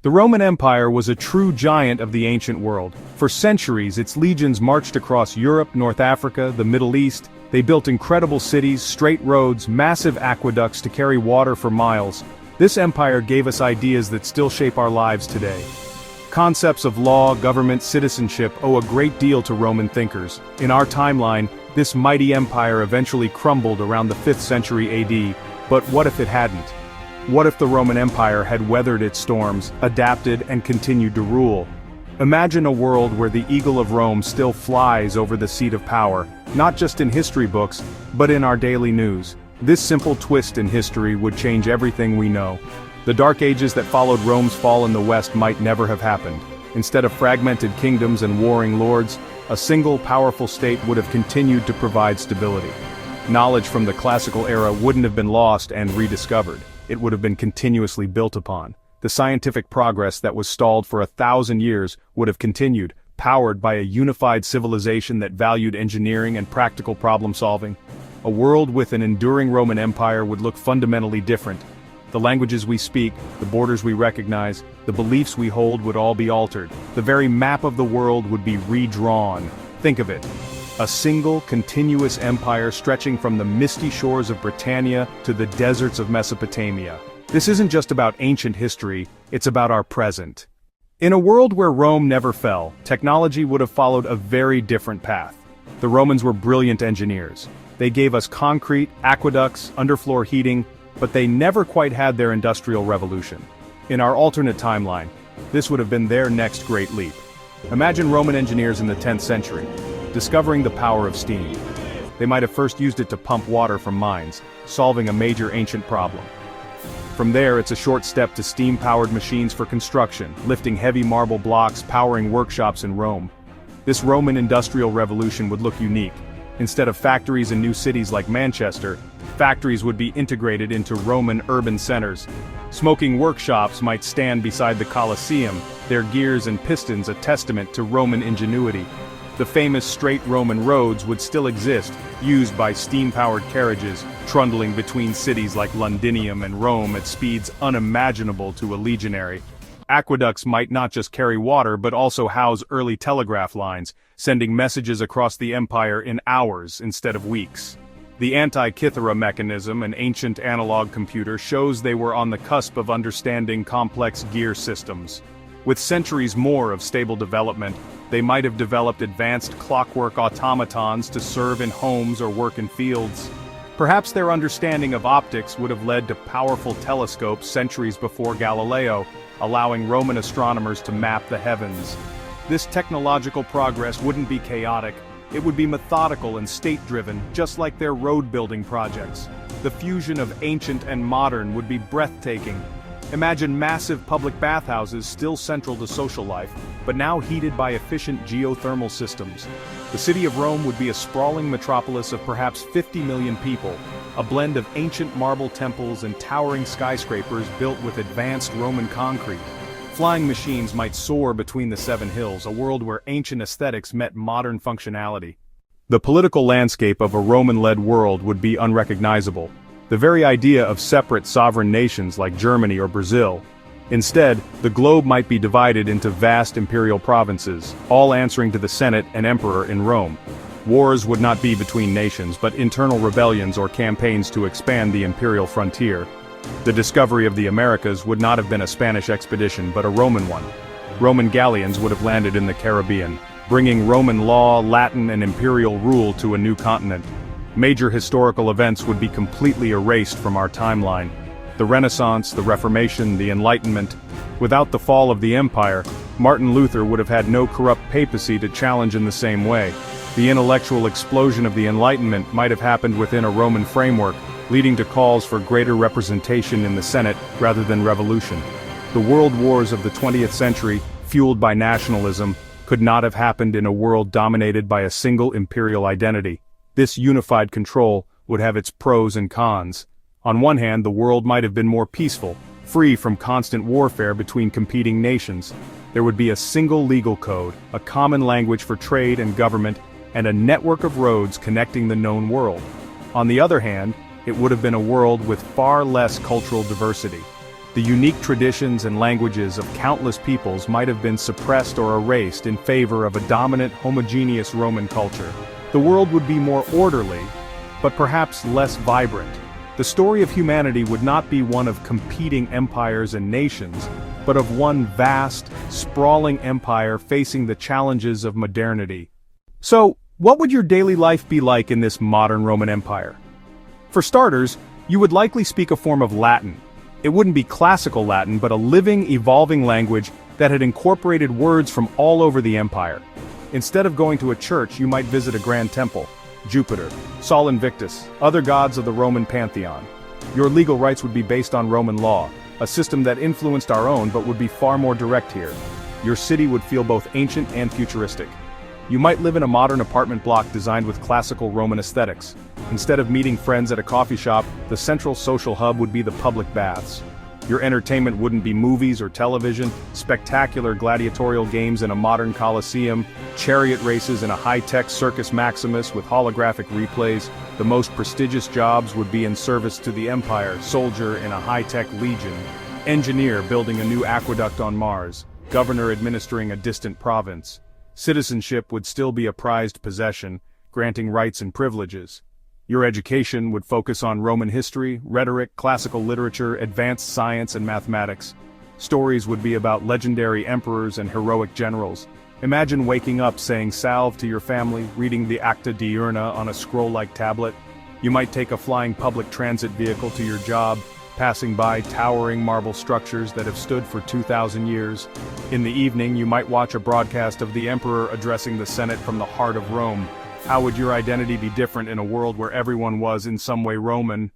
The Roman Empire was a true giant of the ancient world. For centuries, its legions marched across Europe, North Africa, the Middle East. They built incredible cities, straight roads, massive aqueducts to carry water for miles. This empire gave us ideas that still shape our lives today. Concepts of law, government, citizenship owe a great deal to Roman thinkers. In our timeline, this mighty empire eventually crumbled around the 5th century AD, but what if it hadn't? What if the Roman Empire had weathered its storms, adapted, and continued to rule? Imagine a world where the Eagle of Rome still flies over the seat of power, not just in history books, but in our daily news. This simple twist in history would change everything we know. The Dark Ages that followed Rome's fall in the West might never have happened. Instead of fragmented kingdoms and warring lords, a single powerful state would have continued to provide stability. Knowledge from the classical era wouldn't have been lost and rediscovered. It would have been continuously built upon. The scientific progress that was stalled for 1,000 years would have continued, powered by a unified civilization that valued engineering and practical problem-solving. A world with an enduring Roman Empire would look fundamentally different. The languages we speak, the borders we recognize, the beliefs we hold would all be altered. The very map of the world would be redrawn. Think of it. A single, continuous empire stretching from the misty shores of Britannia to the deserts of Mesopotamia. This isn't just about ancient history, it's about our present. In a world where Rome never fell, technology would have followed a very different path. The Romans were brilliant engineers. They gave us concrete, aqueducts, underfloor heating, but they never quite had their industrial revolution. In our alternate timeline, this would have been their next great leap. Imagine Roman engineers in the 10th century. Discovering the power of steam. They might have first used it to pump water from mines, solving a major ancient problem. From there, it's a short step to steam-powered machines for construction, lifting heavy marble blocks, powering workshops in Rome. This Roman industrial revolution would look unique. Instead of factories in new cities like Manchester, factories would be integrated into Roman urban centers. Smoking workshops might stand beside the Colosseum, their gears and pistons a testament to Roman ingenuity. The famous straight Roman roads would still exist, used by steam-powered carriages, trundling between cities like Londinium and Rome at speeds unimaginable to a legionary. Aqueducts might not just carry water but also house early telegraph lines, sending messages across the empire in hours instead of weeks. The Antikythera mechanism, an ancient analog computer, shows they were on the cusp of understanding complex gear systems. With centuries more of stable development, they might have developed advanced clockwork automatons to serve in homes or work in fields. Perhaps their understanding of optics would have led to powerful telescopes centuries before Galileo, allowing Roman astronomers to map the heavens. This technological progress wouldn't be chaotic, it would be methodical and state-driven, just like their road-building projects. The fusion of ancient and modern would be breathtaking. Imagine massive public bathhouses still central to social life, but now heated by efficient geothermal systems. The city of Rome would be a sprawling metropolis of perhaps 50 million people, a blend of ancient marble temples and towering skyscrapers built with advanced Roman concrete. Flying machines might soar between the 7 hills, a world where ancient aesthetics met modern functionality. The political landscape of a Roman-led world would be unrecognizable. The very idea of separate sovereign nations like Germany or Brazil. Instead, the globe might be divided into vast imperial provinces, all answering to the Senate and Emperor in Rome. Wars would not be between nations, but internal rebellions or campaigns to expand the imperial frontier. The discovery of the Americas would not have been a Spanish expedition, but a Roman one. Roman galleons would have landed in the Caribbean, bringing Roman law, Latin, and imperial rule to a new continent. Major historical events would be completely erased from our timeline. The Renaissance, the Reformation, the Enlightenment. Without the fall of the empire, Martin Luther would have had no corrupt papacy to challenge in the same way. The intellectual explosion of the Enlightenment might have happened within a Roman framework, leading to calls for greater representation in the Senate rather than revolution. The world wars of the 20th century, fueled by nationalism, could not have happened in a world dominated by a single imperial identity. This unified control would have its pros and cons. On one hand, the world might have been more peaceful, free from constant warfare between competing nations. There would be a single legal code, a common language for trade and government, and a network of roads connecting the known world. On the other hand, it would have been a world with far less cultural diversity. The The unique traditions and languages of countless peoples might have been suppressed or erased in favor of a dominant, homogeneous Roman culture. The world would be more orderly, but perhaps less vibrant. The story of humanity would not be one of competing empires and nations, but of one vast, sprawling empire facing the challenges of modernity. So, what would your daily life be like in this modern Roman Empire? For starters, you would likely speak a form of Latin. It wouldn't be classical Latin, but a living, evolving language that had incorporated words from all over the empire. Instead of going to a church, you might visit a grand temple, Jupiter, Sol Invictus, other gods of the Roman pantheon. Your legal rights would be based on Roman law, a system that influenced our own but would be far more direct here. Your city would feel both ancient and futuristic. You might live in a modern apartment block designed with classical Roman aesthetics. Instead of meeting friends at a coffee shop, the central social hub would be the public baths. Your entertainment wouldn't be movies or television, spectacular gladiatorial games in a modern coliseum, chariot races in a high-tech Circus Maximus with holographic replays. The most prestigious jobs would be in service to the empire, soldier in a high-tech legion, engineer building a new aqueduct on Mars, governor administering a distant province. Citizenship would still be a prized possession, granting rights and privileges. Your education would focus on Roman history, rhetoric, classical literature, advanced science and mathematics. Stories would be about legendary emperors and heroic generals. Imagine waking up saying salve to your family, reading the Acta Diurna on a scroll-like tablet. You might take a flying public transit vehicle to your job, passing by towering marble structures that have stood for 2,000 years. In the evening, you might watch a broadcast of the emperor addressing the Senate from the heart of Rome. How would your identity be different in a world where everyone was in some way Roman?